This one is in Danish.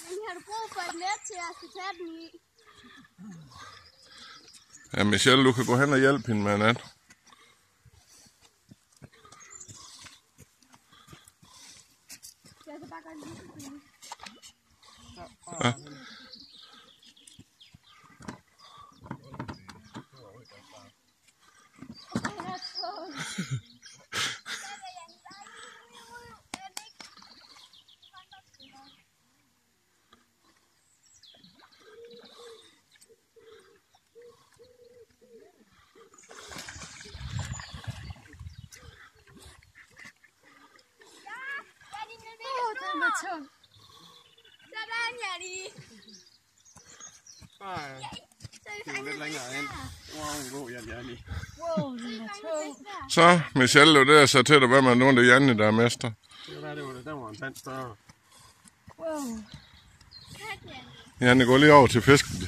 Men har du brug for et net til at skal tage den i? Ja, Michelle, du kan gå hen og hjælpe hende med en net. Jeg kan bare godt lide den. Ja. Tung. Sådan, Janni. Det er lidt længere ind. Wow, god Janni. Wow, den er tung. Så, Michelle, det er så til at være med nogen af Janne, der er mester. Det var det, der var en tand større. Wow. Janne, gå lige over til fisken.